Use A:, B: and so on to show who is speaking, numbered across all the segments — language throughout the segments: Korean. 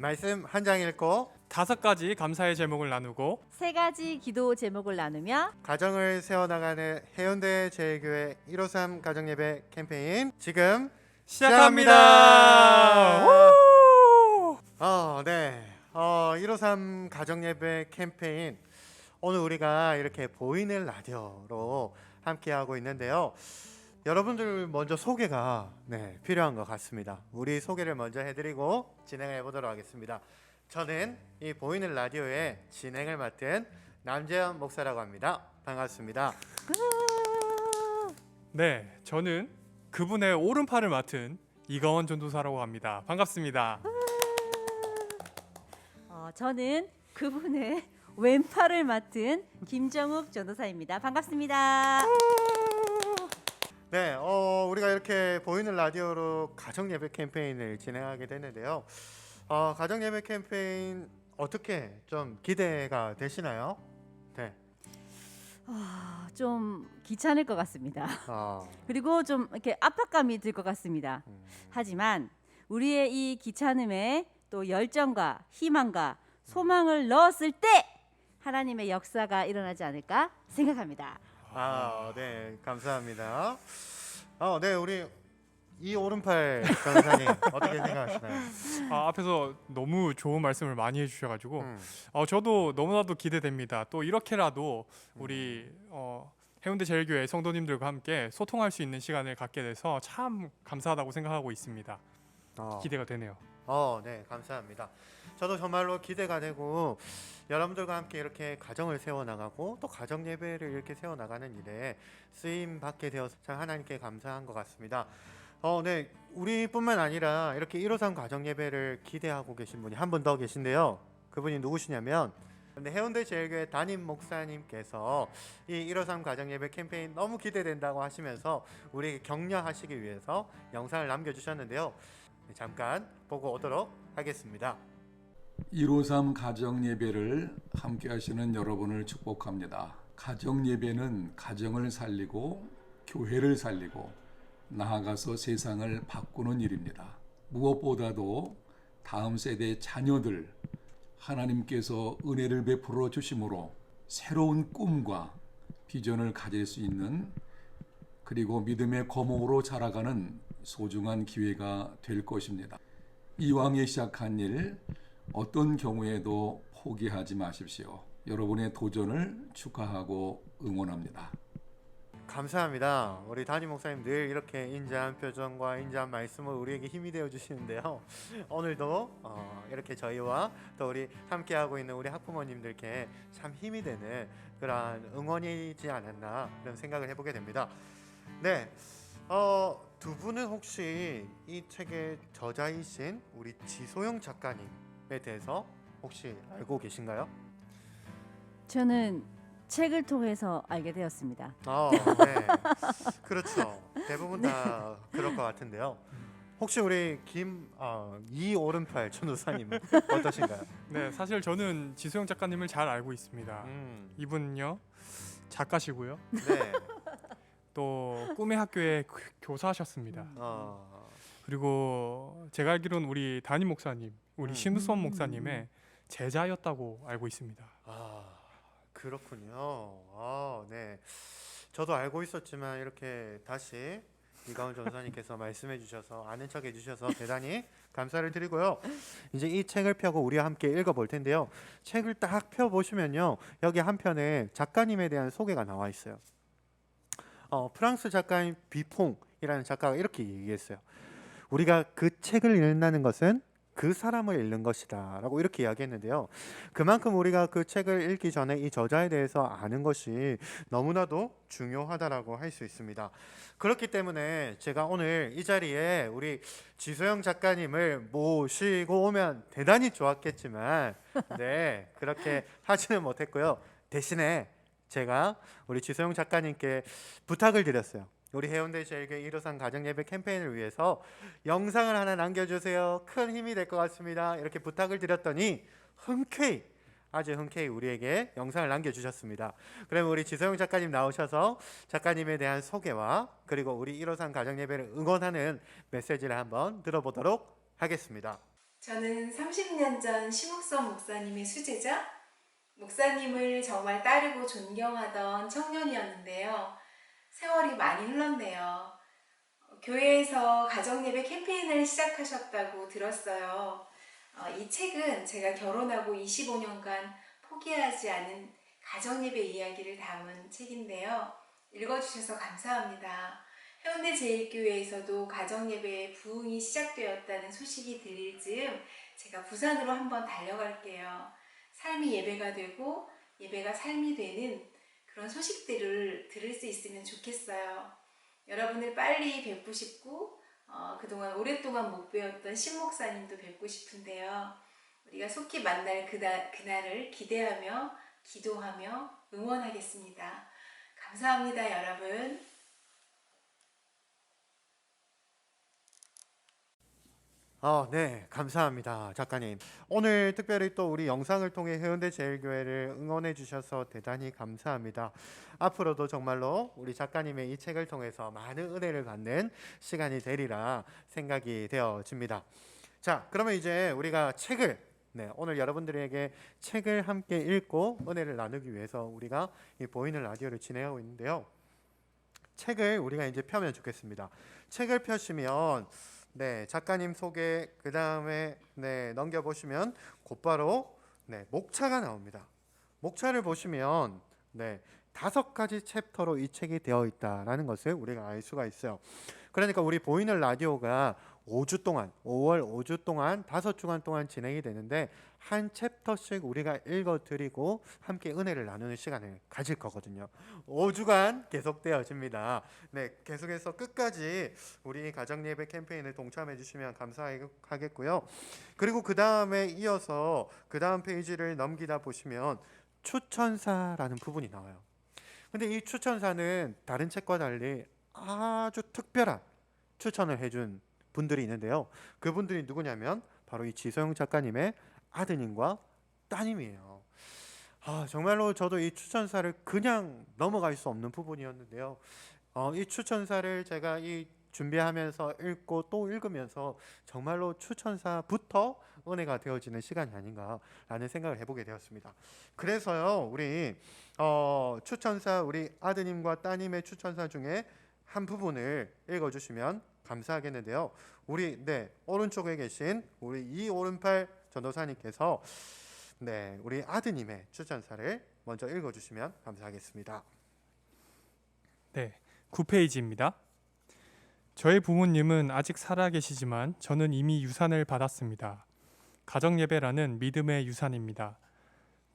A: 말씀 한 장 읽고
B: 5가지 감사의 제목을 나누고
C: 3가지 기도 제목을 나누며
A: 가정을 세워나가는 해운대 제일교회 153 가정예배 캠페인 지금
B: 시작합니다. 우!
A: 네. 153 가정예배 캠페인 오늘 우리가 이렇게 보이는 라디오로 함께하고 있는데요. 여러분들 먼저 소개가 필요한 것 같습니다. 우리 소개를 먼저 해드리고 진행을 해보도록 하겠습니다. 저는 이 보이는 라디오의 진행을 맡은 남재현 목사라고 합니다. 반갑습니다.
B: 네, 저는 그분의 오른팔을 맡은 이가원 전도사라고 합니다. 반갑습니다.
C: 저는 그분의 왼팔을 맡은 김정욱 전도사입니다. 반갑습니다.
A: 네, 우리가 이렇게 보이는 라디오로 가정예배 캠페인을 진행하게 됐는데요. 가정예배 캠페인 어떻게 좀 기대가 되시나요? 네.
C: 좀 귀찮을 것 같습니다.
A: 어,
C: 그리고 좀 이렇게 압박감이 들 것 같습니다. 하지만 우리의 이 귀찮음에 또 열정과 희망과 소망을 넣었을 때 하나님의 역사가 일어나지 않을까 생각합니다.
A: 네, 감사합니다. 네, 우리 이 오른팔 변호사님 어떻게 생각하시나요?
B: 앞에서 너무 좋은 말씀을 많이 해주셔가지고 저도 너무나도 기대됩니다. 또 이렇게라도 우리 해운대 제일교회 성도님들과 함께 소통할 수 있는 시간을 갖게 돼서 참 감사하다고 생각하고 있습니다. 기대가 되네요.
A: 네, 감사합니다. 저도 정말로 기대가 되고 여러분들과 함께 이렇게 가정을 세워나가고 또 가정 예배를 이렇게 세워나가는 일에 쓰임 받게 되어서 참 하나님께 감사한 것 같습니다. 네, 우리뿐만 아니라 이렇게 153 가정 예배를 기대하고 계신 분이 한 분 더 계신데요. 그분이 누구시냐면 해운대 제일교회 담임 목사님께서 이 153 가정 예배 캠페인 너무 기대된다고 하시면서 우리에게 격려하시기 위해서 영상을 남겨주셨는데요. 잠깐 보고 오도록 하겠습니다.
D: 153 가정예배를 함께 하시는 여러분을 축복합니다. 가정예배는 가정을 살리고 교회를 살리고 나아가서 세상을 바꾸는 일입니다. 무엇보다도 다음 세대 자녀들 하나님께서 은혜를 베풀어 주심으로 새로운 꿈과 비전을 가질 수 있는 그리고 믿음의 거목으로 자라가는 소중한 기회가 될 것입니다. 이왕에 시작한 일 어떤 경우에도 포기하지 마십시오. 여러분의 도전을 축하하고 응원합니다.
A: 감사합니다. 우리 담임 목사님 늘 이렇게 인자한 표정과 인자한 말씀을 우리에게 힘이 되어 주시는데요. 오늘도 이렇게 저희와 또 우리 함께하고 있는 우리 학부모님들께 참 힘이 되는 그러한 응원이지 않았나 그런 생각을 해보게 됩니다. 네, 두 분은 혹시 이 책의 저자이신 우리 지소영 작가님에 대해서 혹시 알고 계신가요?
C: 저는 책을 통해서 알게 되었습니다.
A: 네, 그렇죠. 대부분 다 그럴 것 같은데요. 혹시 우리 이 오른팔 전도사님은 어떠신가요?
B: 네, 사실 저는 지소영 작가님을 잘 알고 있습니다. 이분은요 작가시고요.
A: 네.
B: 또 꿈의 학교에 교사하셨습니다. 그리고 제가 알기로는 우리 담임 목사님, 우리 심수원 목사님의 제자였다고 알고 있습니다.
A: 그렇군요. 네. 저도 알고 있었지만 이렇게 다시 이가원 전도사님께서 말씀해 주셔서 아는 척 해주셔서 대단히 감사를 드리고요. 이제 이 책을 펴고 우리와 함께 읽어볼 텐데요. 책을 딱 펴보시면요. 여기 한편에 작가님에 대한 소개가 나와 있어요. 프랑스 작가인 비퐁이라는 작가가 이렇게 얘기했어요. 우리가 그 책을 읽는다는 것은 그 사람을 읽는 것이다 라고 이렇게 이야기했는데요. 그만큼 우리가 그 책을 읽기 전에 이 저자에 대해서 아는 것이 너무나도 중요하다라고 할 수 있습니다. 그렇기 때문에 제가 오늘 이 자리에 우리 지소영 작가님을 모시고 오면 대단히 좋았겠지만 네, 그렇게 하지는 못했고요. 대신에 제가 우리 지소영 작가님께 부탁을 드렸어요. 우리 해운대 제일교회 153 가정예배 캠페인을 위해서 영상을 하나 남겨주세요. 큰 힘이 될 것 같습니다. 이렇게 부탁을 드렸더니 아주 흔쾌히 우리에게 영상을 남겨주셨습니다. 그러면 우리 지소영 작가님 나오셔서 작가님에 대한 소개와 그리고 우리 153 가정예배를 응원하는 메시지를 한번 들어보도록 하겠습니다.
E: 저는 30년 전 심욱선 목사님의 수제자, 목사님을 정말 따르고 존경하던 청년이었는데요. 세월이 많이 흘렀네요. 교회에서 가정예배 캠페인을 시작하셨다고 들었어요. 이 책은 제가 결혼하고 25년간 포기하지 않은 가정예배 이야기를 담은 책인데요. 읽어주셔서 감사합니다. 해운대 제1교회에서도 가정예배의 부흥이 시작되었다는 소식이 들릴 즈음 제가 부산으로 한번 달려갈게요. 삶이 예배가 되고 예배가 삶이 되는 그런 소식들을 들을 수 있으면 좋겠어요. 여러분을 빨리 뵙고 싶고 그동안 오랫동안 못 뵈었던 신목사님도 뵙고 싶은데요. 우리가 속히 만날 그날을 기대하며 기도하며 응원하겠습니다. 감사합니다, 여러분.
A: 네, 감사합니다, 작가님. 오늘 특별히 또 우리 영상을 통해 해운대 제일교회를 응원해 주셔서 대단히 감사합니다. 앞으로도 정말로 우리 작가님의 이 책을 통해서 많은 은혜를 받는 시간이 되리라 생각이 되어집니다. 자, 그러면 이제 우리가 책을 오늘 여러분들에게 책을 함께 읽고 은혜를 나누기 위해서 우리가 이 보이는 라디오를 진행하고 있는데요. 책을 우리가 이제 펴면 좋겠습니다. 책을 펴시면 작가님 소개 그 다음에 넘겨보시면 곧바로 목차가 나옵니다. 목차를 보시면 5가지 챕터로 이 책이 되어 있다라는 것을 우리가 알 수가 있어요. 그러니까 우리 보이는 라디오가 5주 동안 5월 5주 동안 5주간 동안 진행이 되는데 한 챕터씩 우리가 읽어드리고 함께 은혜를 나누는 시간을 가질 거거든요. 5주간 계속되어집니다. 계속해서 끝까지 우리 가정예배 캠페인을 동참해 주시면 감사하겠고요. 그리고 그 다음에 이어서 그 다음 페이지를 넘기다 보시면 추천사라는 부분이 나와요. 근데 이 추천사는 다른 책과 달리 아주 특별한 추천을 해준 분들이 있는데요. 그분들이 누구냐면 바로 이 지소영 작가님의 아드님과 따님이에요. 정말로 저도 이 추천사를 그냥 넘어갈 수 없는 부분이었는데요. 이 추천사를 제가 이 준비하면서 읽고 또 읽으면서 정말로 추천사부터 은혜가 되어지는 시간이 아닌가라는 생각을 해보게 되었습니다. 그래서요, 우리 추천사 우리 아드님과 따님의 추천사 중에 한 부분을 읽어주시면 감사하겠는데요. 우리 오른쪽에 계신 우리 이오른팔 전도사님께서 우리 아드님의 추천사를 먼저 읽어주시면 감사하겠습니다.
B: 네, 9페이지입니다. 저희 부모님은 아직 살아계시지만 저는 이미 유산을 받았습니다. 가정예배라는 믿음의 유산입니다.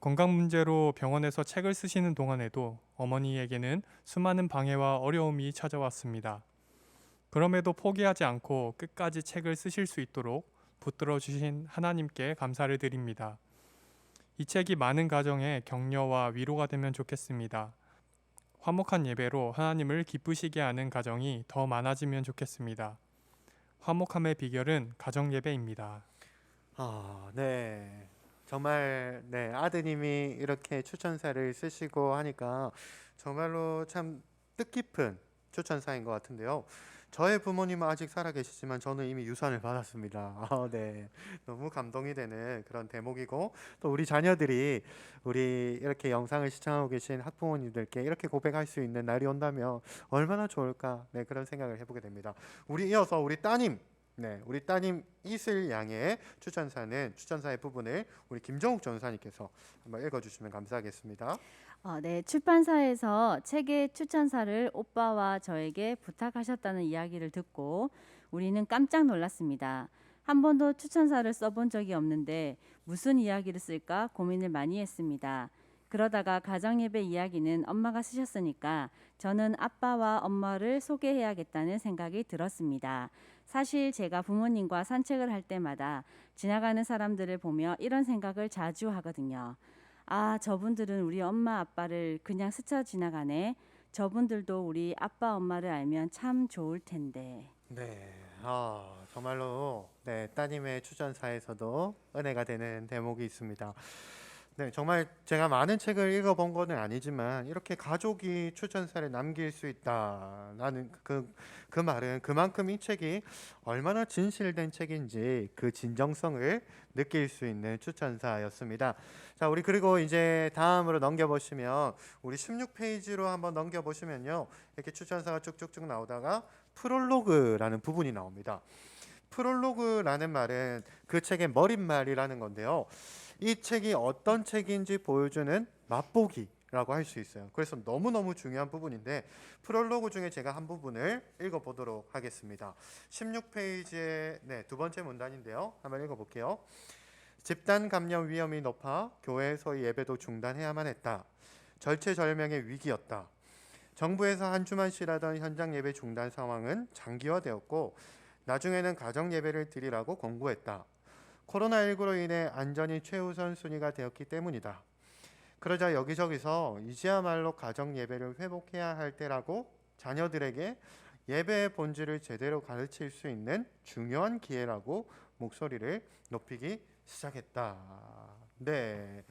B: 건강 문제로 병원에서 책을 쓰시는 동안에도 어머니에게는 수많은 방해와 어려움이 찾아왔습니다. 그럼에도 포기하지 않고 끝까지 책을 쓰실 수 있도록 붙들어 주신 하나님께 감사를 드립니다. 이 책이 많은 가정에 격려와 위로가 되면 좋겠습니다. 화목한 예배로 하나님을 기쁘시게 하는 가정이 더 많아지면 좋겠습니다. 화목함의 비결은 가정예배입니다.
A: 정말 아드님이 이렇게 추천사를 쓰시고 하니까 정말로 참 뜻깊은 추천사인 것 같은데요. 저의 부모님은 아직 살아계시지만 저는 이미 유산을 받았습니다. 너무 감동이 되는 그런 대목이고, 또 우리 자녀들이 우리 이렇게 영상을 시청하고 계신 학부모님들께 이렇게 고백할 수 있는 날이 온다면 얼마나 좋을까, 그런 생각을 해보게 됩니다. 이어서 우리 따님 이슬 양의 추천사의 부분을 우리 김정욱 전사님께서 한번 읽어주시면 감사하겠습니다.
C: 출판사에서 책의 추천사를 오빠와 저에게 부탁하셨다는 이야기를 듣고 우리는 깜짝 놀랐습니다. 한 번도 추천사를 써본 적이 없는데 무슨 이야기를 쓸까 고민을 많이 했습니다. 그러다가 가정예배 이야기는 엄마가 쓰셨으니까 저는 아빠와 엄마를 소개해야겠다는 생각이 들었습니다. 사실 제가 부모님과 산책을 할 때마다 지나가는 사람들을 보며 이런 생각을 자주 하거든요. 저분들은 우리 엄마 아빠를 그냥 스쳐 지나가네. 저분들도 우리 아빠 엄마를 알면 참 좋을 텐데.
A: 정말로 따님의 추천사에서도 은혜가 되는 대목이 있습니다. 네, 정말 제가 많은 책을 읽어본 거는 아니지만 이렇게 가족이 추천사를 남길 수 있다라는 그 말은 그만큼 이 책이 얼마나 진실된 책인지 그 진정성을 느낄 수 있는 추천사였습니다. 자, 우리 그리고 이제 다음으로 넘겨보시면 우리 16페이지로 한번 넘겨보시면요. 이렇게 추천사가 쭉쭉쭉 나오다가 프롤로그라는 부분이 나옵니다. 프롤로그라는 말은 그 책의 머릿말이라는 건데요. 이 책이 어떤 책인지 보여주는 맛보기라고 할 수 있어요. 그래서 너무너무 중요한 부분인데 프롤로그 중에 제가 한 부분을 읽어보도록 하겠습니다. 16페이지의 두 번째 문단인데요. 한번 읽어볼게요. 집단 감염 위험이 높아 교회에서의 예배도 중단해야만 했다. 절체절명의 위기였다. 정부에서 한 주만 쉬라던 현장 예배 중단 상황은 장기화되었고 나중에는 가정 예배를 드리라고 권고했다. 코로나19로 인해 안전이 최우선 순위가 되었기 때문이다. 그러자 여기저기서 이제야말로 가정 예배를 회복해야 할 때라고 자녀들에게 예배의 본질을 제대로 가르칠 수 있는 중요한 기회라고 목소리를 높이기 시작했다. 네.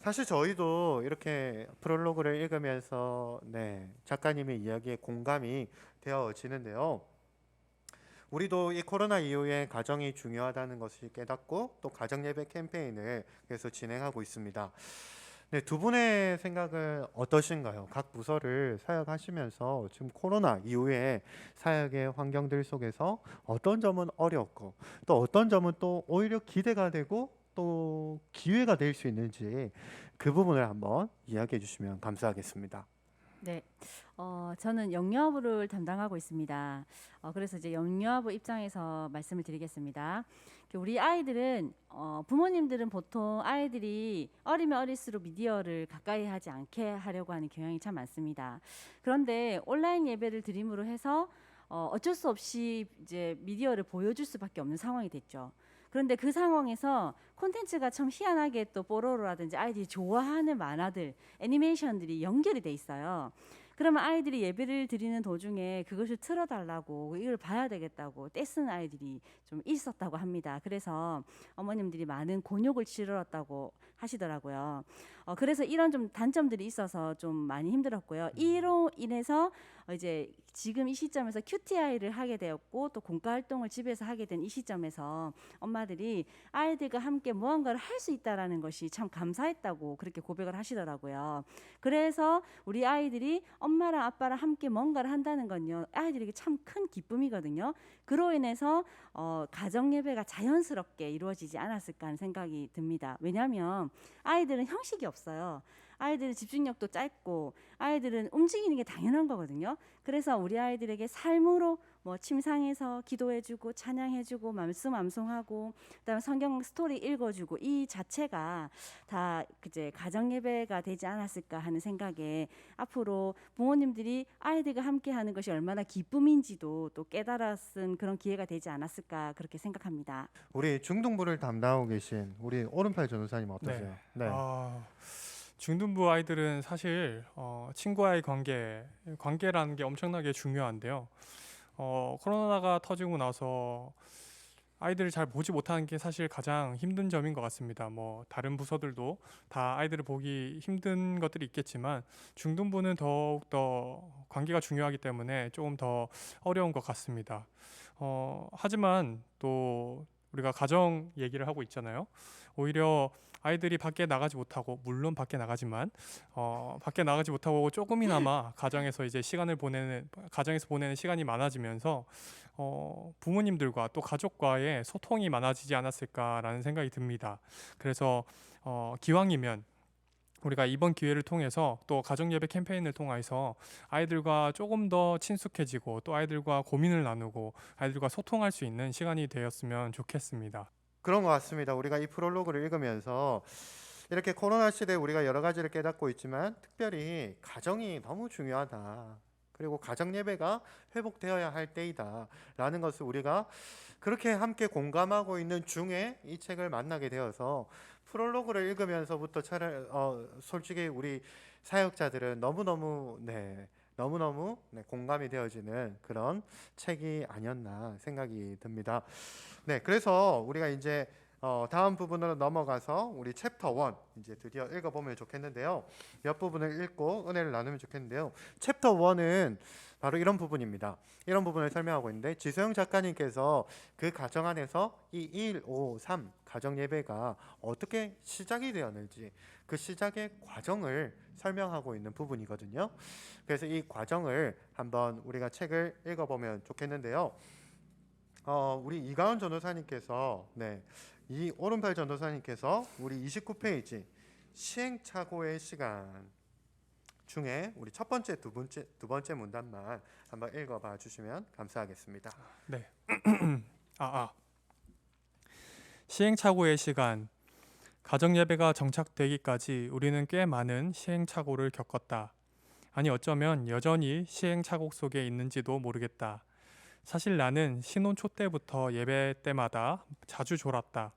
A: 사실 저희도 이렇게 프롤로그를 읽으면서 작가님의 이야기에 공감이 되어지는데요. 우리도 이 코로나 이후에 가정이 중요하다는 것을 깨닫고 또 가정 예배 캠페인을 계속 진행하고 있습니다. 네, 두 분의 생각은 어떠신가요? 각 부서를 사역하시면서 지금 코로나 이후에 사역의 환경들 속에서 어떤 점은 어렵고 또 어떤 점은 또 오히려 기대가 되고 또 기회가 될 수 있는지 그 부분을 한번 이야기해 주시면 감사하겠습니다.
C: 네, 저는 영유아부를 담당하고 있습니다. 그래서 이제 영유아부 입장에서 말씀을 드리겠습니다. 우리 아이들은 부모님들은 보통 아이들이 어리면 어릴수록 미디어를 가까이 하지 않게 하려고 하는 경향이 참 많습니다. 그런데 온라인 예배를 드림으로 해서 어쩔 수 없이 이제 미디어를 보여줄 수밖에 없는 상황이 됐죠. 그런데 그 상황에서 콘텐츠가 참 희한하게 또 뽀로로라든지 아이들이 좋아하는 만화들, 애니메이션들이 연결이 돼 있어요. 그러면 아이들이 예배를 드리는 도중에 그것을 틀어달라고 이걸 봐야 되겠다고 떼쓰는 아이들이 좀 있었다고 합니다. 그래서 어머님들이 많은 곤욕을 치렀다고 하시더라고요. 그래서 이런 좀 단점들이 있어서 좀 많이 힘들었고요. 이로 인해서 이제 지금 이 시점에서 QTI를 하게 되었고 또 공과 활동을 집에서 하게 된 이 시점에서 엄마들이 아이들과 함께 무언가를 할 수 있다라는 것이 참 감사했다고 그렇게 고백을 하시더라고요. 그래서 우리 아이들이 엄마랑 아빠랑 함께 뭔가를 한다는 건요, 아이들에게 참 큰 기쁨이거든요. 그로 인해서 가정 예배가 자연스럽게 이루어지지 않았을까 하는 생각이 듭니다. 왜냐하면 아이들은 형식이 없어요. 아이들은 집중력도 짧고 아이들은 움직이는 게 당연한 거거든요. 그래서 우리 아이들에게 삶으로 뭐 침상에서 기도해주고 찬양해주고 말씀 암송하고 그다음에 성경 스토리 읽어주고 이 자체가 다 이제 가정 예배가 되지 않았을까 하는 생각에 앞으로 부모님들이 아이들과 함께하는 것이 얼마나 기쁨인지도 또 깨달았은 그런 기회가 되지 않았을까 그렇게 생각합니다.
A: 우리 중등부를 담당하고 계신 우리 오른팔 전도사님 어떠세요? 네.
B: 중등부 아이들은 사실 친구와의 관계라는 게 엄청나게 중요한데요. 코로나가 터지고 나서 아이들을 잘 보지 못하는 게 사실 가장 힘든 점인 것 같습니다. 뭐 다른 부서들도 다 아이들을 보기 힘든 것들이 있겠지만 중등부는 더욱 더 관계가 중요하기 때문에 조금 더 어려운 것 같습니다. 하지만 또 우리가 가정 얘기를 하고 있잖아요. 오히려 아이들이 밖에 나가지 못하고, 물론 밖에 나가지만 밖에 나가지 못하고 조금이나마 가정에서 보내는 시간이 많아지면서 부모님들과 또 가족과의 소통이 많아지지 않았을까라는 생각이 듭니다. 그래서 기왕이면 우리가 이번 기회를 통해서 또 가정예배 캠페인을 통해서 아이들과 조금 더 친숙해지고 또 아이들과 고민을 나누고 아이들과 소통할 수 있는 시간이 되었으면 좋겠습니다.
A: 그런 것 같습니다. 우리가 이 프롤로그를 읽으면서 이렇게 코로나 시대에 우리가 여러 가지를 깨닫고 있지만 특별히 가정이 너무 중요하다. 그리고 가정 예배가 회복되어야 할 때이다 라는 것을 우리가 그렇게 함께 공감하고 있는 중에 이 책을 만나게 되어서 프롤로그를 읽으면서부터 솔직히 우리 사역자들은 너무너무 공감이 되어지는 그런 책이 아니었나 생각이 듭니다. 네, 그래서 우리가 이제 다음 부분으로 넘어가서 우리 챕터 1 이제 드디어 읽어보면 좋겠는데요. 몇 부분을 읽고 은혜를 나누면 좋겠는데요. 챕터 1은 바로 이런 부분입니다. 이런 부분을 설명하고 있는데 지소영 작가님께서 그 가정 안에서 이 1, 5, 3 가정 예배가 어떻게 시작이 되었는지 그 시작의 과정을 설명하고 있는 부분이거든요. 그래서 이 과정을 한번 우리가 책을 읽어보면 좋겠는데요. 우리 이가은 전도사님께서 이 오른팔 전도사님께서 우리 29페이지 시행착오의 시간 중에 우리 첫 번째, 두 번째 문단만 한번 읽어봐 주시면 감사하겠습니다.
B: 네. 시행착오의 시간. 가정 예배가 정착되기까지 우리는 꽤 많은 시행착오를 겪었다. 아니 어쩌면 여전히 시행착오 속에 있는지도 모르겠다. 사실 나는 신혼 초 때부터 예배 때마다 자주 졸았다.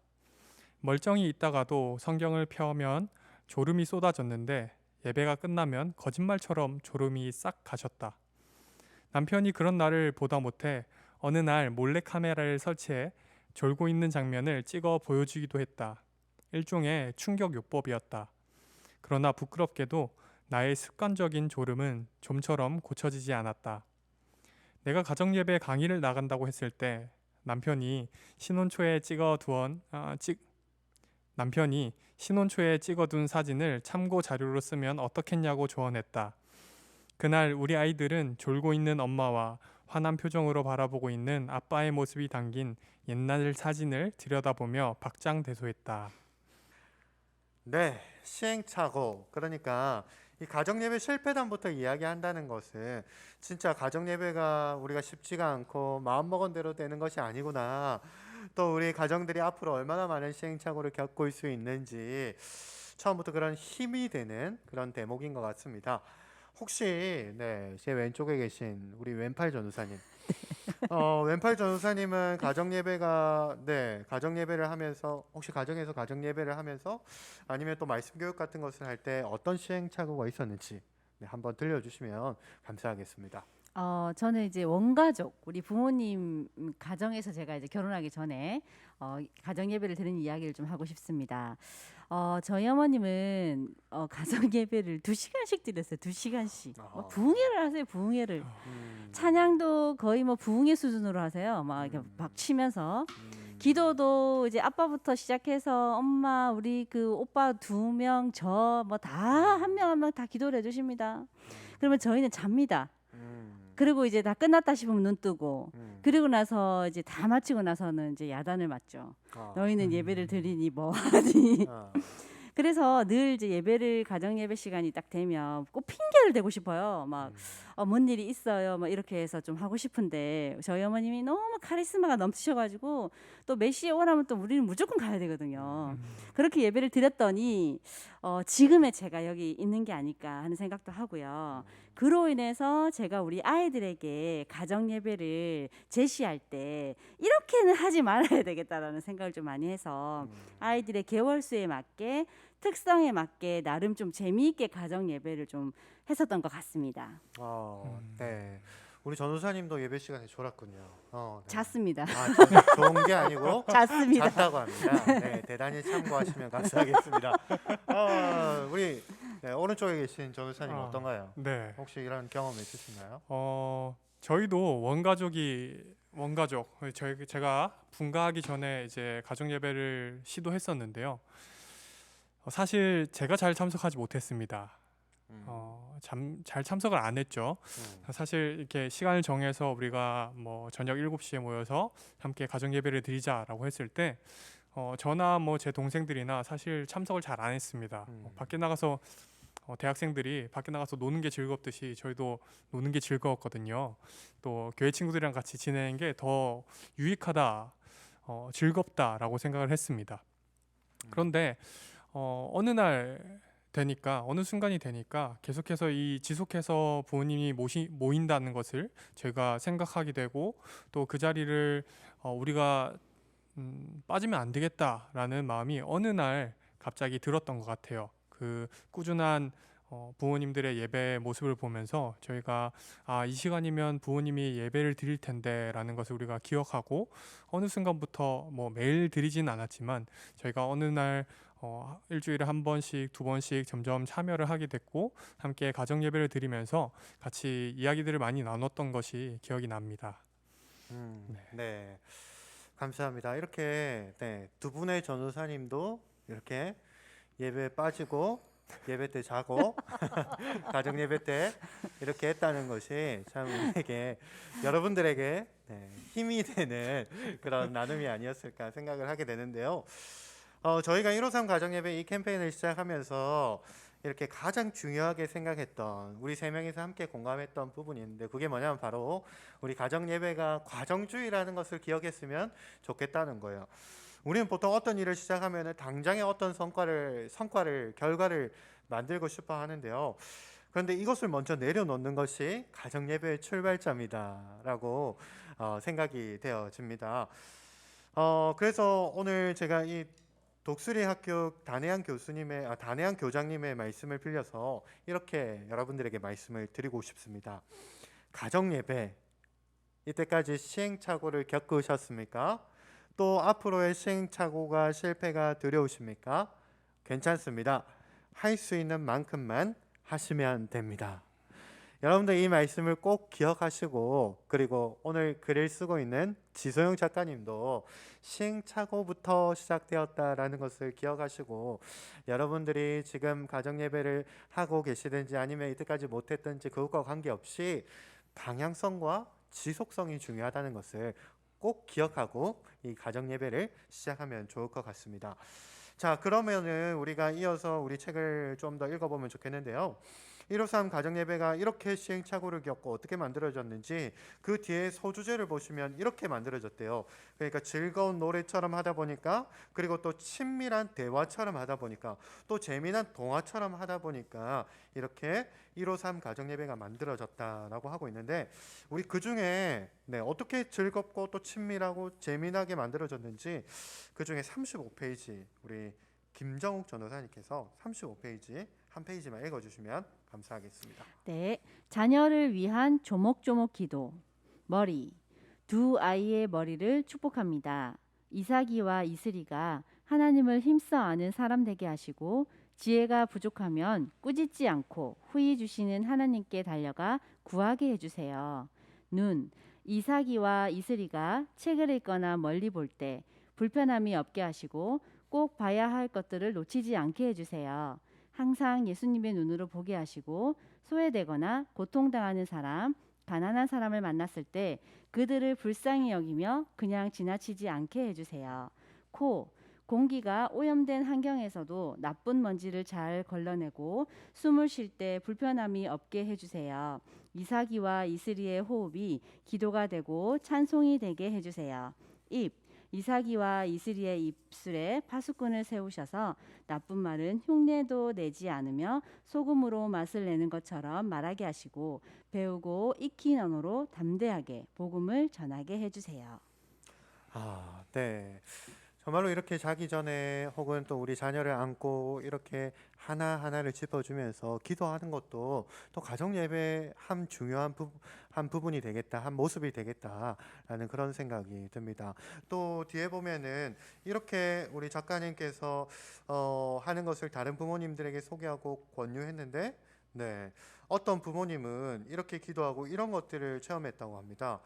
B: 멀쩡히 있다가도 성경을 펴면 졸음이 쏟아졌는데 예배가 끝나면 거짓말처럼 졸음이 싹 가셨다. 남편이 그런 나를 보다 못해 어느 날 몰래 카메라를 설치해 졸고 있는 장면을 찍어 보여주기도 했다. 일종의 충격 요법이었다. 그러나 부끄럽게도 나의 습관적인 졸음은 좀처럼 고쳐지지 않았다. 내가 가정예배 강의를 나간다고 했을 때 남편이 신혼 초에 찍어둔 사진을 참고 자료로 쓰면 어떻겠냐고 조언했다. 그날 우리 아이들은 졸고 있는 엄마와 화난 표정으로 바라보고 있는 아빠의 모습이 담긴 옛날 사진을 들여다보며 박장대소했다.
A: 네, 시행착오. 그러니까 이 가정예배 실패담부터 이야기한다는 것은 진짜 가정예배가 우리가 쉽지가 않고 마음먹은 대로 되는 것이 아니구나. 또 우리 가정들이 앞으로 얼마나 많은 시행착오를 겪을 수 있는지 처음부터 그런 힘이 되는 그런 대목인 것 같습니다. 혹시 제 왼쪽에 계신 우리 왼팔 전도사님, 왼팔 전도사님은 가정예배를 하면서 혹시 가정에서 가정예배를 하면서 아니면 또 말씀 교육 같은 것을 할 때 어떤 시행착오가 있었는지 한번 들려주시면 감사하겠습니다.
C: 저는 이제 원가족 우리 부모님 가정에서 제가 이제 결혼하기 전에 가정 예배를 드리는 이야기를 좀 하고 싶습니다. 저희 어머님은 가정 예배를 2시간씩 드렸어요. 2시간씩. 부흥회를 하세요. 부흥회를. 찬양도 거의 뭐 부흥회 수준으로 하세요. 막 이렇게 막 치면서 기도도 이제 아빠부터 시작해서 엄마 우리 그 오빠 2명 저 뭐 다 한 명 한 명 다 기도를 해주십니다. 그러면 저희는 잡니다. 그리고 이제 다 끝났다 싶으면 눈 뜨고 그리고 나서 이제 다 마치고 나서는 이제 야단을 맞죠. 너희는 예배를 드리니 뭐 하니. 그래서 늘 이제 예배를 가정 예배 시간이 딱 되면 꼭 핑계를 대고 싶어요. 막 뭔 일이 있어요. 막 이렇게 해서 좀 하고 싶은데 저희 어머님이 너무 카리스마가 넘치셔가지고 또 몇 시에 오라면 또 우리는 무조건 가야 되거든요. 그렇게 예배를 드렸더니 지금의 제가 여기 있는 게 아닐까 하는 생각도 하고요. 그로 인해서 제가 우리 아이들에게 가정 예배를 제시할 때 이렇게는 하지 말아야 되겠다라는 생각을 좀 많이 해서 아이들의 개월수에 맞게 특성에 맞게 나름 좀 재미있게 가정 예배를 좀 했었던 것 같습니다.
A: 네. 우리 전도사님도 예배 시간에 졸았군요. 네.
C: 잤습니다.
A: 좋은 게 아니고
C: 잤습니다.
A: 잤다고 합니다. 네, 대단히 참고하시면 감사하겠습니다. 우리 오른쪽에 계신 전도사님 어떤가요?
B: 네.
A: 혹시 이런 경험 있으신가요?
B: 저희도 원가족 제가 분가하기 전에 이제 가정 예배를 시도했었는데요. 사실 제가 잘 참석하지 못했습니다. 잘 참석을 안 했죠. 사실 이렇게 시간을 정해서 우리가 뭐 저녁 7시에 모여서 함께 가정 예배를 드리자라고 했을 때 저나 뭐 제 동생들이나 사실 참석을 잘 안 했습니다. 밖에 나가서 대학생들이 밖에 나가서 노는 게 즐겁듯이 저희도 노는 게 즐거웠거든요. 또 교회 친구들이랑 같이 지내는 게 더 유익하다, 즐겁다라고 생각을 했습니다. 그런데 어느 순간이 되니까 계속해서 지속해서 부모님이 모인다는 것을 제가 생각하게 되고 또 그 자리를 우리가 빠지면 안 되겠다라는 마음이 어느 날 갑자기 들었던 것 같아요. 그 꾸준한 부모님들의 예배 모습을 보면서 저희가 이 시간이면 부모님이 예배를 드릴 텐데라는 것을 우리가 기억하고 어느 순간부터 뭐 매일 드리진 않았지만 저희가 어느 날 일주일에 한 번씩 두 번씩 점점 참여를 하게 됐고 함께 가정 예배를 드리면서 같이 이야기들을 많이 나눴던 것이 기억이 납니다.
A: 네. 감사합니다. 이렇게 두 분의 전도사님도 이렇게 예배 빠지고 예배 때 자고 가정 예배 때 이렇게 했다는 것이 참 우리에게 여러분들에게 힘이 되는 그런 나눔이 아니었을까 생각을 하게 되는데요. 저희가 153 가정 예배 이 캠페인을 시작하면서 이렇게 가장 중요하게 생각했던 우리 세 명이서 함께 공감했던 부분이 있는데 그게 뭐냐면 바로 우리 가정 예배가 과정주의라는 것을 기억했으면 좋겠다는 거예요. 우리는 보통 어떤 일을 시작하면 당장의 어떤 결과를 만들고 싶어 하는데요. 그런데 이것을 먼저 내려놓는 것이 가정 예배의 출발점이다라고 생각이 되어집니다. 그래서 오늘 제가 이 독수리 학교 단혜양 교장님의 말씀을 빌려서 이렇게 여러분들에게 말씀을 드리고 싶습니다. 가정 예배 이때까지 시행착오를 겪으셨습니까? 또 앞으로의 시행착오가 실패가 두려우십니까? 괜찮습니다. 할 수 있는 만큼만 하시면 됩니다. 여러분들 이 말씀을 꼭 기억하시고 그리고 오늘 글을 쓰고 있는 지소영 작가님도 시행착오부터 시작되었다라는 것을 기억하시고 여러분들이 지금 가정 예배를 하고 계시든지 아니면 이때까지 못했든지 그것과 관계없이 방향성과 지속성이 중요하다는 것을 꼭 기억하고 이 가정 예배를 시작하면 좋을 것 같습니다. 자, 그러면은 우리가 이어서 우리 책을 좀 더 읽어보면 좋겠는데요. 153 가정 예배가 이렇게 시행착오를 겪고 어떻게 만들어졌는지 그 뒤에 소주제를 보시면 이렇게 만들어졌대요. 그러니까 즐거운 노래처럼 하다 보니까 그리고 또 친밀한 대화처럼 하다 보니까 또 재미난 동화처럼 하다 보니까 이렇게 153 가정 예배가 만들어졌다라고 하고 있는데 우리 그 중에 어떻게 즐겁고 또 친밀하고 재미나게 만들어졌는지 그 중에 35페이지 우리 김정욱 전도사님께서 35페이지 한 페이지만 읽어주시면 감사하겠습니다.
C: 네, 자녀를 위한 조목조목 기도. 머리, 두 아이의 머리를 축복합니다. 이삭이와 이슬이가 하나님을 힘써 아는 사람 되게 하시고 지혜가 부족하면 꾸짖지 않고 후히 주시는 하나님께 달려가 구하게 해주세요. 눈, 이삭이와 이슬이가 책을 읽거나 멀리 볼 때 불편함이 없게 하시고 꼭 봐야 할 것들을 놓치지 않게 해주세요. 항상 예수님의 눈으로 보게 하시고 소외되거나 고통당하는 사람, 가난한 사람을 만났을 때 그들을 불쌍히 여기며 그냥 지나치지 않게 해주세요. 코, 공기가 오염된 환경에서도 나쁜 먼지를 잘 걸러내고 숨을 쉴 때 불편함이 없게 해주세요. 이삭이와 이슬이의 호흡이 기도가 되고 찬송이 되게 해주세요. 입, 이삭이와 이슬이의 입술에 파수꾼을 세우셔서 나쁜 말은 흉내도 내지 않으며 소금으로 맛을 내는 것처럼 말하게 하시고 배우고 익힌 언어로 담대하게 복음을 전하게 해주세요.
A: 네. 정말로 이렇게 자기 전에 혹은 또 우리 자녀를 안고 이렇게 하나하나를 짚어주면서 기도하는 것도 또 가정 예배의 한 중요한 한 부분이 되겠다, 한 모습이 되겠다라는 그런 생각이 듭니다. 또 뒤에 보면은 이렇게 우리 작가님께서 하는 것을 다른 부모님들에게 소개하고 권유했는데 어떤 부모님은 이렇게 기도하고 이런 것들을 체험했다고 합니다.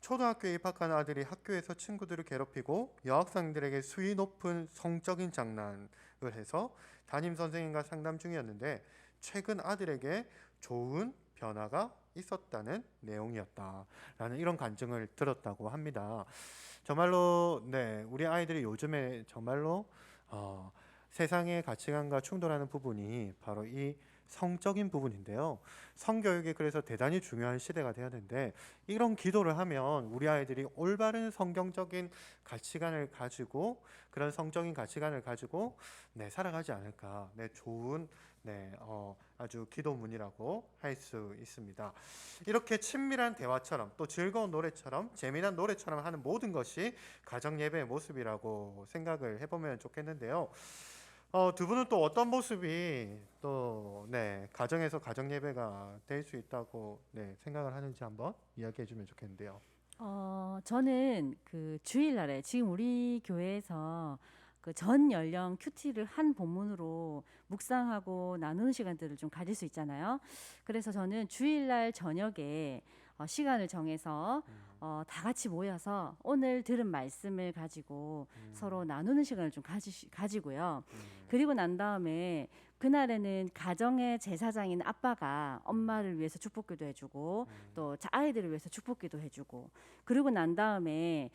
A: 초등학교에 입학한 아들이 학교에서 친구들을 괴롭히고 여학생들에게 수위 높은 성적인 장난을 해서 담임 선생님과 상담 중이었는데 최근 아들에게 좋은 변화가 있었다는 내용이었다라는 이런 간증을 들었다고 합니다. 정말로 우리 아이들이 요즘에 정말로 세상의 가치관과 충돌하는 부분이 바로 이 성적인 부분인데요. 성교육이 그래서 대단히 중요한 시대가 되었는데 이런 기도를 하면 우리 아이들이 올바른 성경적인 가치관을 가지고 그런 성적인 가치관을 가지고 살아가지 않을까. 좋은 아주 기도문이라고 할 수 있습니다. 이렇게 친밀한 대화처럼 또 즐거운 노래처럼 재미난 노래처럼 하는 모든 것이 가정 예배의 모습이라고 생각을 해보면 좋겠는데요. 두 분은 또 어떤 모습이 또 네, 가정에서 가정 예배가 될 수 있다고 네, 생각을 하는지 한번 이야기해 주면 좋겠는데요.
C: 저는 그 주일날에 지금 우리 교회에서 그 전 연령 큐티를 한 본문으로 묵상하고 나누는 시간들을 좀 가질 수 있잖아요. 그래서 저는 주일날 저녁에 시간을 정해서 다 같이 모여서 오늘 들은 말씀을 가지고 서로 나누는 시간을 좀 가지고요. 그리고 난 다음에 그날에는 가정의 제사장인 아빠가 엄마를 위해서 축복기도 해주고 또 아이들을 위해서 축복기도 해주고 그리고 난 다음에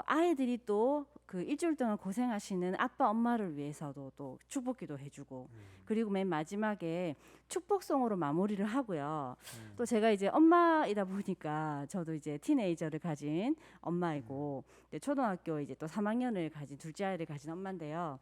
C: 아이들이 또 그 일주일 동안 고생하시는 아빠 엄마를 위해서도 또 축복기도 해주고 그리고 맨 마지막에 축복송으로 마무리를 하고요. 또 제가 이제 엄마이다 보니까 저도 이제 티네이저를 가진 엄마이고 초등학교 이제 또 3학년을 가진 둘째 아이를 가진 엄마인데요.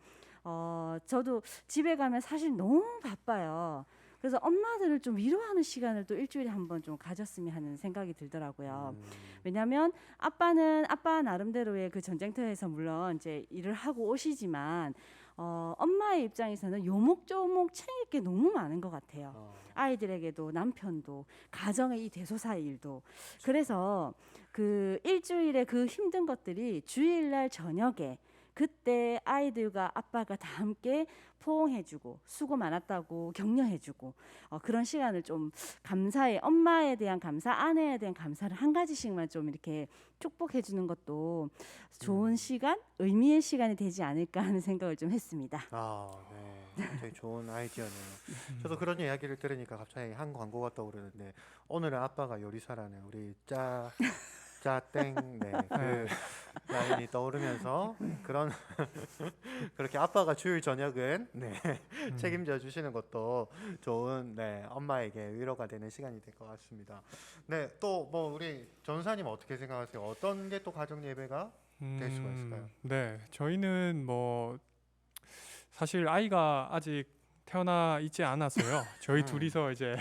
C: 저도 집에 가면 사실 너무 바빠요. 그래서 엄마들을 좀 위로하는 시간을 또 일주일에 한 번 좀 가졌으면 하는 생각이 들더라고요. 왜냐하면 아빠는 아빠 나름대로의 그 전쟁터에서 물론 이제 일을 하고 오시지만 엄마의 입장에서는 요목조목 챙길 게 너무 많은 것 같아요. 아이들에게도 남편도 가정의 이 대소사의 일도. 그래서 그 일주일에 그 힘든 것들이 주일날 저녁에 그때 아이들과 아빠가 다 함께 포옹해주고 수고 많았다고 격려해주고 그런 시간을 좀 감사해 엄마에 대한 감사, 아내에 대한 감사를 한 가지씩만 좀 이렇게 축복해주는 것도 좋은 시간, 의미의 시간이 되지 않을까 하는 생각을 좀 했습니다.
A: 네. 되게 좋은 아이디어네요. 저도 그런 이야기를 들으니까 갑자기 한 광고가 떠오르는데 오늘은 아빠가 요리사라는 우리 짜땡 네, 그 라인이 떠오르면서 그런 그렇게 아빠가 주일 저녁은 네, 책임져 주시는 것도 좋은 네, 엄마에게 위로가 되는 시간이 될 것 같습니다. 네, 또 뭐 우리 전사님 어떻게 생각하세요? 어떤 게 또 가정 예배가 될 수가 있을까요?
B: 네, 저희는 뭐 사실 아이가 아직 태어나 있지 않아서요. 저희 둘이서 이제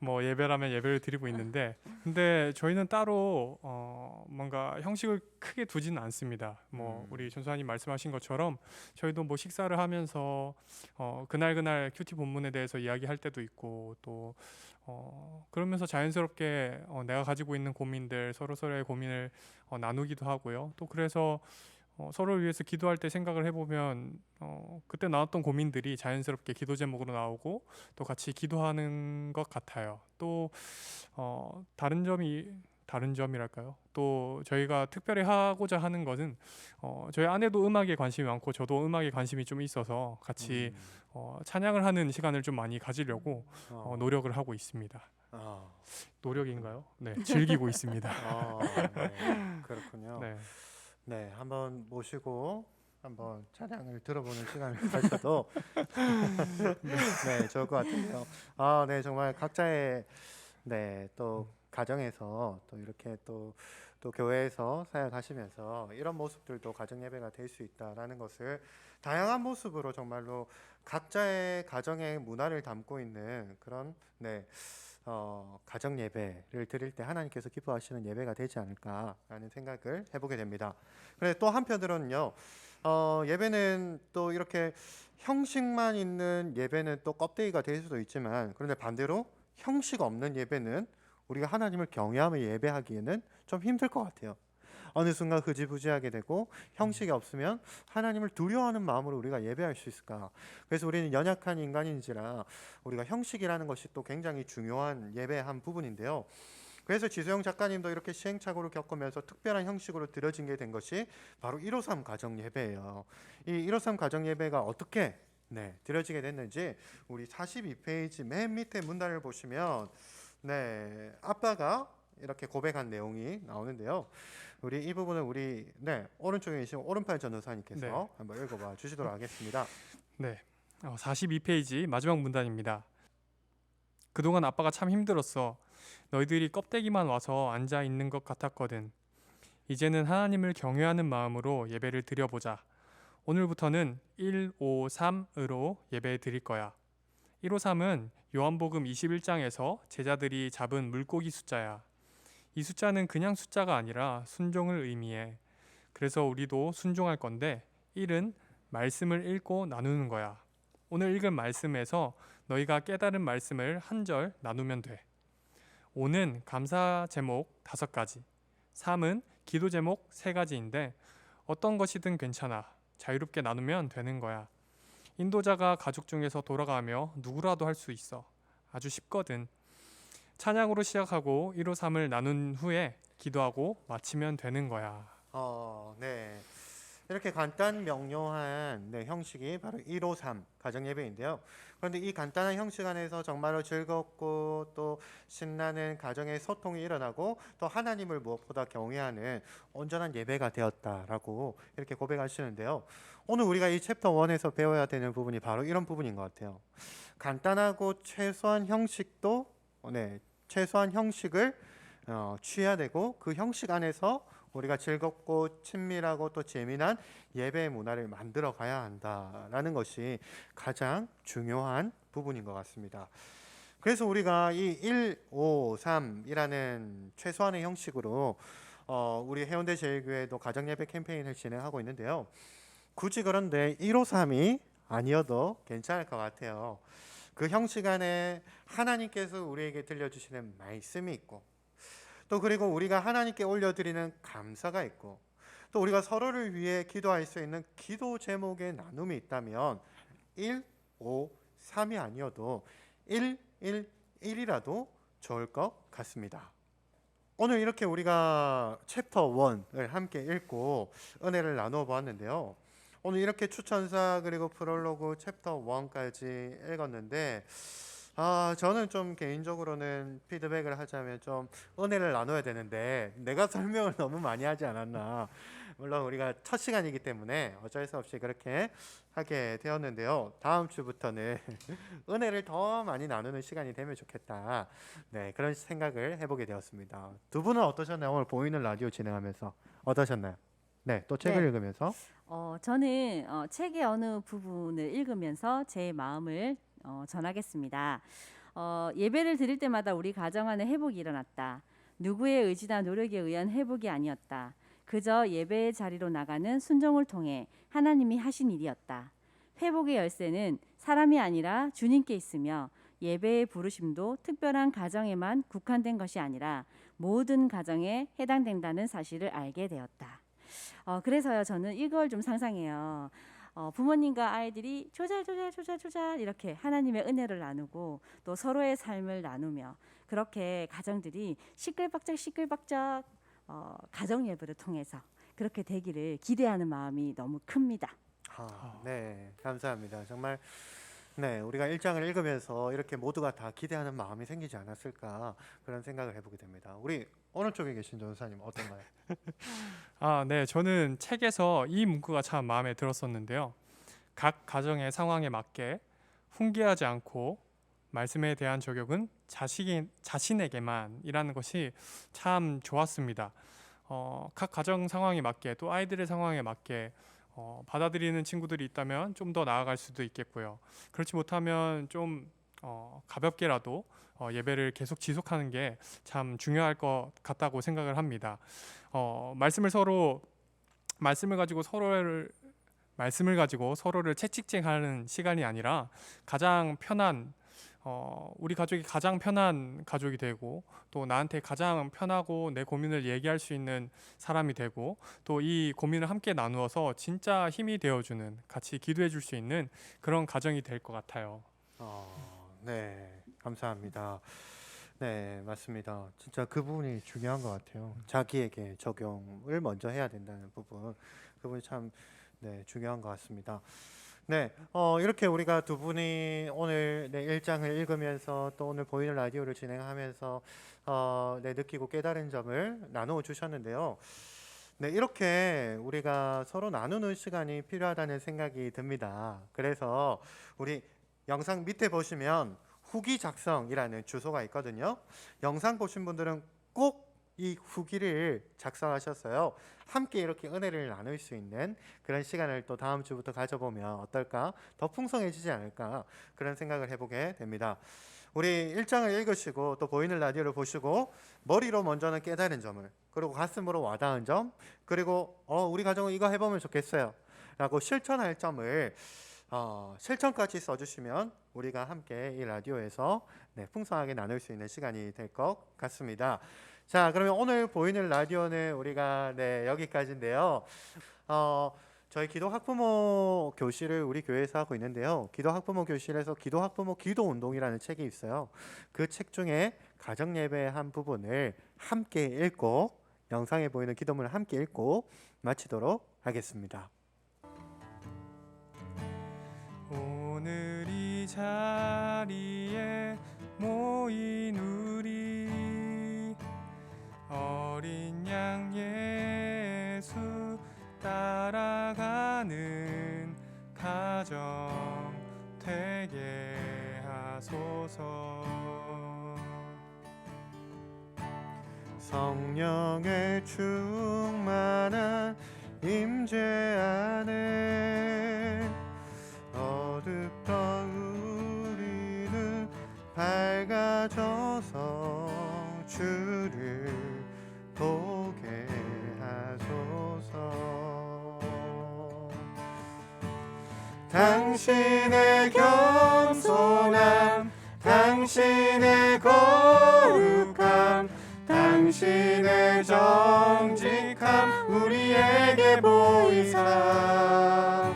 B: 뭐 예배라면 예배를 드리고 있는데, 근데 저희는 따로 뭔가 형식을 크게 두지는 않습니다. 뭐 우리 전수사님 말씀하신 것처럼 저희도 뭐 식사를 하면서 그날 큐티 본문에 대해서 이야기할 때도 있고 또 그러면서 자연스럽게 내가 가지고 있는 고민들 서로의 고민을 나누기도 하고요. 또 그래서 서로를 위해서 기도할 때 생각을 해보면 그때 나왔던 고민들이 자연스럽게 기도 제목으로 나오고 또 같이 기도하는 것 같아요. 또 다른 점이랄까요? 또 저희가 특별히 하고자 하는 것은 저희 아내도 음악에 관심이 많고 저도 음악에 관심이 좀 있어서 같이 찬양을 하는 시간을 좀 많이 가지려고 노력을 하고 있습니다. 노력인가요? 네, 즐기고 있습니다.
A: 네, 그렇군요.
B: 네.
A: 네, 한번 모시고 한번 찬양을 들어보는 시간을 가져도 네, 좋을 것 같은데요. 네, 정말 각자의 네, 또 가정에서 또 이렇게 또 교회에서 사역하시면서 이런 모습들도 가정 예배가 될 수 있다라는 것을 다양한 모습으로 정말로 각자의 가정의 문화를 담고 있는 그런 네. 가정 예배를 드릴 때 하나님께서 기뻐하시는 예배가 되지 않을까라는 생각을 해보게 됩니다. 그런데 또 한편으로는요, 예배는 또 이렇게 형식만 있는 예배는 또 껍데기가 될 수도 있지만, 그런데 반대로 형식 없는 예배는 우리가 하나님을 경외하며 예배하기에는 좀 힘들 것 같아요. 어느 순간 흐지부지하게 되고 형식이 없으면 하나님을 두려워하는 마음으로 우리가 예배할 수 있을까? 그래서 우리는 연약한 인간인지라 우리가 형식이라는 것이 또 굉장히 중요한 예배의 한 부분인데요. 그래서 지소영 작가님도 이렇게 시행착오를 겪으면서 특별한 형식으로 드려진 게 된 것이 바로 153 가정 예배예요. 이 153 가정 예배가 어떻게 드려지게 됐는지 우리 42페이지 맨 밑에 문단을 보시면 아빠가 이렇게 고백한 내용이 나오는데요. 우리 이 부분은 우리 오른쪽에 계신 오른팔 전도사님께서 한번 읽어봐 주시도록 하겠습니다.
B: 네, 42페이지 마지막 문단입니다. 그동안 아빠가 참 힘들었어. 너희들이 껍데기만 와서 앉아 있는 것 같았거든. 이제는 하나님을 경외하는 마음으로 예배를 드려보자. 오늘부터는 153으로 예배 드릴 거야. 153은 요한복음 21장에서 제자들이 잡은 물고기 숫자야. 이 숫자는 그냥 숫자가 아니라 순종을 의미해. 그래서 우리도 순종할 건데 1은 말씀을 읽고 나누는 거야. 오늘 읽은 말씀에서 너희가 깨달은 말씀을 한 절 나누면 돼. 5는 감사 제목 5가지, 3은 기도 제목 3가지인데 어떤 것이든 괜찮아. 자유롭게 나누면 되는 거야. 인도자가 가족 중에서 돌아가며 누구라도 할 수 있어. 아주 쉽거든. 찬양으로 시작하고 1, 5, 3을 나눈 후에 기도하고 마치면 되는 거야.
A: 네. 이렇게 간단 명료한 형식이 바로 153 가정 예배인데요. 그런데 이 간단한 형식 안에서 정말로 즐겁고 또 신나는 가정의 소통이 일어나고 또 하나님을 무엇보다 경외하는 온전한 예배가 되었다라고 이렇게 고백하시는데요. 오늘 우리가 이 챕터 1에서 배워야 되는 부분이 바로 이런 부분인 것 같아요. 간단하고 최소한 형식도 최소한 형식을 취해야 되고 그 형식 안에서 우리가 즐겁고 친밀하고 또 재미난 예배 문화를 만들어 가야 한다라는 것이 가장 중요한 부분인 것 같습니다. 그래서 우리가 이 1, 5, 3이라는 최소한의 형식으로 우리 해운대 제일교회도 가정예배 캠페인을 진행하고 있는데요. 굳이 그런데 1, 5, 3이 아니어도 괜찮을 것 같아요. 그 형식 안에 하나님께서 우리에게 들려주시는 말씀이 있고 또 그리고 우리가 하나님께 올려드리는 감사가 있고 또 우리가 서로를 위해 기도할 수 있는 기도 제목의 나눔이 있다면 1, 5, 3이 아니어도 1, 1, 1이라도 좋을 것 같습니다. 오늘 이렇게 우리가 챕터 1을 함께 읽고 은혜를 나누어 보았는데요. 오늘 이렇게 추천사 그리고 프롤로그 챕터 1까지 읽었는데 저는 좀 개인적으로는 피드백을 하자면 좀 은혜를 나눠야 되는데 내가 설명을 너무 많이 하지 않았나. 물론 우리가 첫 시간이기 때문에 어쩔 수 없이 그렇게 하게 되었는데요. 다음 주부터는 은혜를 더 많이 나누는 시간이 되면 좋겠다. 네, 그런 생각을 해보게 되었습니다. 두 분은 어떠셨나요? 오늘 보이는 라디오 진행하면서 어떠셨나요? 네, 또 책을
C: 네.
A: 읽으면서
C: 저는 책의 어느 부분을 읽으면서 제 마음을 전하겠습니다. 예배를 드릴 때마다 우리 가정 안에 회복이 일어났다. 누구의 의지나 노력에 의한 회복이 아니었다. 그저 예배의 자리로 나가는 순종을 통해 하나님이 하신 일이었다. 회복의 열쇠는 사람이 아니라 주님께 있으며 예배의 부르심도 특별한 가정에만 국한된 것이 아니라 모든 가정에 해당된다는 사실을 알게 되었다. 그래서요, 저는 이걸 좀 상상해요. 부모님과 아이들이 조잘조잘 이렇게 하나님의 은혜를 나누고 또 서로의 삶을 나누며 그렇게 가정들이 시끌벅적 가정 예배를 통해서 그렇게 되기를 기대하는 마음이 너무 큽니다.
A: 네, 감사합니다. 정말 우리가 1장을 읽으면서 이렇게 모두가 다 기대하는 마음이 생기지 않았을까 그런 생각을 해보게 됩니다. 우리 오른쪽에 계신 전사님 어떤가요?
B: 네, 저는 책에서 이 문구가 참 마음에 들었었는데요. 각 가정의 상황에 맞게 훈계하지 않고 말씀에 대한 적용은 자신에게만이라는 것이 참 좋았습니다. 각 가정 상황에 맞게 또 아이들의 상황에 맞게 받아들이는 친구들이 있다면 좀 더 나아갈 수도 있겠고요. 그렇지 못하면 좀 가볍게라도 예배를 계속 지속하는 게 참 중요할 것 같다고 생각을 합니다. 말씀을 가지고 서로를 채찍질하는 시간이 아니라 가장 편한 우리 가족이 가장 편한 가족이 되고 또 나한테 가장 편하고 내 고민을 얘기할 수 있는 사람이 되고 또 이 고민을 함께 나누어서 진짜 힘이 되어주는 같이 기도해 줄 수 있는 그런 가정이 될 것 같아요.
A: 네, 감사합니다. 네, 맞습니다. 진짜 그 부분이 중요한 것 같아요. 자기에게 적용을 먼저 해야 된다는 부분, 그 부분이 참 중요한 것 같습니다. 네, 이렇게 우리가 두 분이 오늘 1장을 읽으면서 또 오늘 보이는 라디오를 진행하면서 느끼고 깨달은 점을 나누어 주셨는데요. 네, 이렇게 우리가 서로 나누는 시간이 필요하다는 생각이 듭니다. 그래서 우리 영상 밑에 보시면 후기 작성이라는 주소가 있거든요. 영상 보신 분들은 꼭 이 후기를 작성하셨어요. 함께 이렇게 은혜를 나눌 수 있는 그런 시간을 또 다음 주부터 가져보면 어떨까? 더 풍성해지지 않을까? 그런 생각을 해보게 됩니다. 우리 1장을 읽으시고 또 보이는 라디오를 보시고 머리로 먼저는 깨달은 점을 그리고 가슴으로 와닿은 점 그리고 우리 가정은 이거 해보면 좋겠어요 라고 실천할 점을 실천까지 써주시면 우리가 함께 이 라디오에서 풍성하게 나눌 수 있는 시간이 될 것 같습니다. 자, 그러면 오늘 보이는 라디오는 우리가 여기까지인데요. 저희 기도 학부모 교실을 우리 교회에서 하고 있는데요. 기도 학부모 교실에서 기도 학부모 기도 운동이라는 책이 있어요. 그 책 중에 가정 예배의 한 부분을 함께 읽고 영상에 보이는 기도문을 함께 읽고 마치도록 하겠습니다.
B: 오늘 이 자리에 모인 우리 어린 양 예수 따라가는 가정 되게 하소서.
A: 성령의 충만한 임재 안에 어둡던 우리는 밝아져서 주를 보게 하소서. 당신의 겸손함, 당신의 거룩함, 당신의 정직함 우리에게 보이사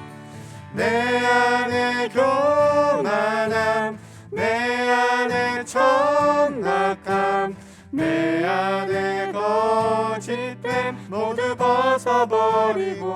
A: 내 안에 교만함, 내 안에 천낙함, 내 안에 거짓됨 모두 벗어버리고